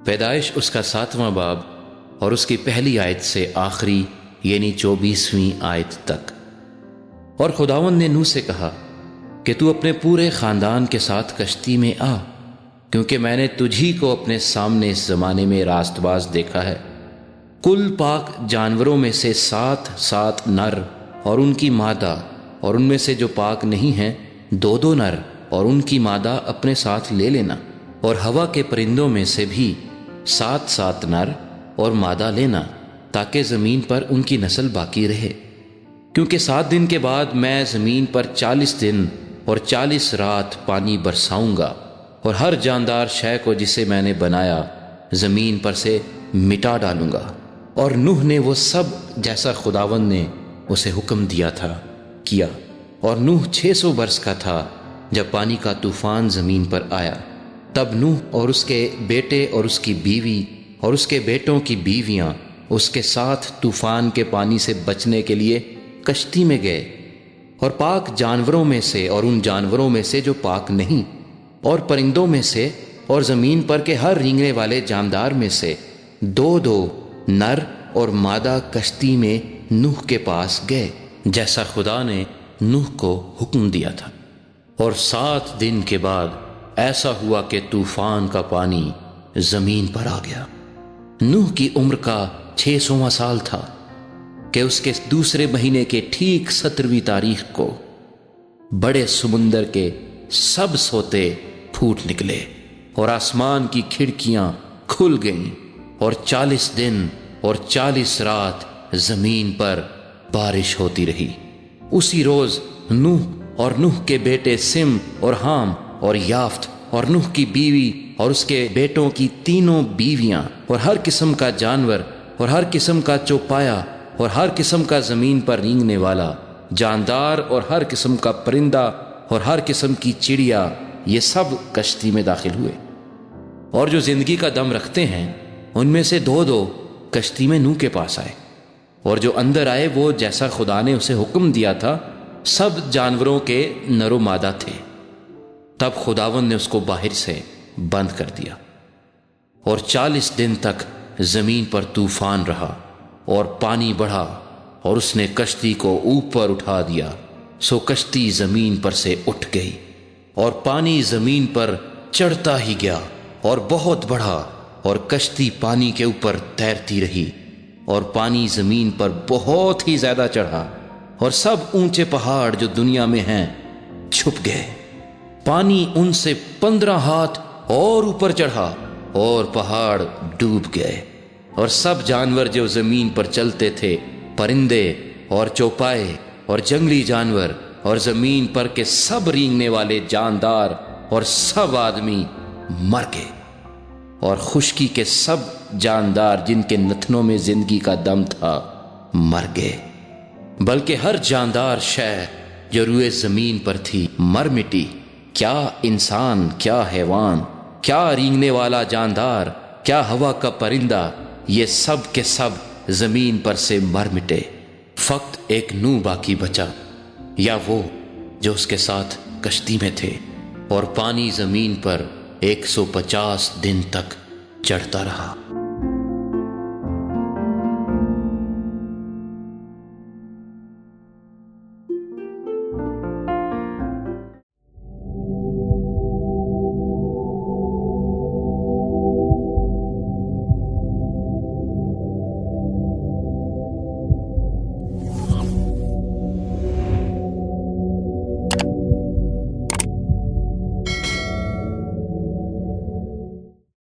پیدائش اس کا 7واں باب اور اس کی پہلی آیت سے آخری یعنی 24ویں آیت تک۔ اور خداوند نے نوح سے کہا کہ تو اپنے پورے خاندان کے ساتھ کشتی میں آ، کیونکہ میں نے تجھی کو اپنے سامنے اس زمانے میں راست باز دیکھا ہے۔ کل پاک جانوروں میں سے 7 نر اور ان کی مادہ، اور ان میں سے جو پاک نہیں ہیں 2 نر اور ان کی مادہ اپنے ساتھ لے لینا، اور ہوا کے پرندوں میں سے بھی 7 نر اور مادہ لینا، تاکہ زمین پر ان کی نسل باقی رہے۔ کیونکہ 7 دن کے بعد میں زمین پر 40 دن اور 40 رات پانی برساؤں گا، اور ہر جاندار شے کو جسے میں نے بنایا زمین پر سے مٹا ڈالوں گا۔ اور نوح نے وہ سب جیسا خداوند نے اسے حکم دیا تھا کیا۔ اور نوح 600 برس کا تھا جب پانی کا طوفان زمین پر آیا۔ تب نوح اور اس کے بیٹے اور اس کی بیوی اور اس کے بیٹوں کی بیویاں اس کے ساتھ طوفان کے پانی سے بچنے کے لیے کشتی میں گئے، اور پاک جانوروں میں سے اور ان جانوروں میں سے جو پاک نہیں، اور پرندوں میں سے اور زمین پر کے ہر رینگنے والے جاندار میں سے 2 نر اور مادہ کشتی میں نوح کے پاس گئے، جیسا خدا نے نوح کو حکم دیا تھا۔ اور 7 دن کے بعد ایسا ہوا کہ طوفان کا پانی زمین پر آ گیا۔ نوح کی عمر کا 600واں سال تھا کہ اس کے دوسرے مہینے کے ٹھیک 17ویں تاریخ کو بڑے سمندر کے سب سوتے پھوٹ نکلے، اور آسمان کی کھڑکیاں کھل گئیں، اور 40 دن اور 40 رات زمین پر بارش ہوتی رہی۔ اسی روز نوح اور نوح کے بیٹے سم اور حام اور یافت اور نوح کی بیوی اور اس کے بیٹوں کی 3 بیویاں اور ہر قسم کا جانور اور ہر قسم کا چوپایا اور ہر قسم کا زمین پر رینگنے والا جاندار اور ہر قسم کا پرندہ اور ہر قسم کی چڑیا، یہ سب کشتی میں داخل ہوئے۔ اور جو زندگی کا دم رکھتے ہیں ان میں سے 2 کشتی میں نوح کے پاس آئے، اور جو اندر آئے وہ جیسا خدا نے اسے حکم دیا تھا سب جانوروں کے نر و مادہ تھے۔ تب خداوند نے اس کو باہر سے بند کر دیا، اور 40 دن تک زمین پر طوفان رہا، اور پانی بڑھا، اور اس نے کشتی کو اوپر اٹھا دیا، سو کشتی زمین پر سے اٹھ گئی، اور پانی زمین پر چڑھتا ہی گیا اور بہت بڑھا، اور کشتی پانی کے اوپر تیرتی رہی، اور پانی زمین پر بہت ہی زیادہ چڑھا، اور سب اونچے پہاڑ جو دنیا میں ہیں چھپ گئے۔ پانی ان سے 15 ہاتھ اور اوپر چڑھا، اور پہاڑ ڈوب گئے، اور سب جانور جو زمین پر چلتے تھے، پرندے اور چوپائے اور جنگلی جانور اور زمین پر کے سب رینگنے والے جاندار اور سب آدمی مر گئے، اور خشکی کے سب جاندار جن کے نتنوں میں زندگی کا دم تھا مر گئے، بلکہ ہر جاندار شے جو روئے زمین پر تھی مر مٹی، کیا انسان، کیا حیوان، کیا رینگنے والا جاندار، کیا ہوا کا پرندہ، یہ سب کے سب زمین پر سے مر مٹے۔ فقط ایک نوح باقی بچا، یا وہ جو اس کے ساتھ کشتی میں تھے، اور پانی زمین پر 150 دن تک چڑھتا رہا۔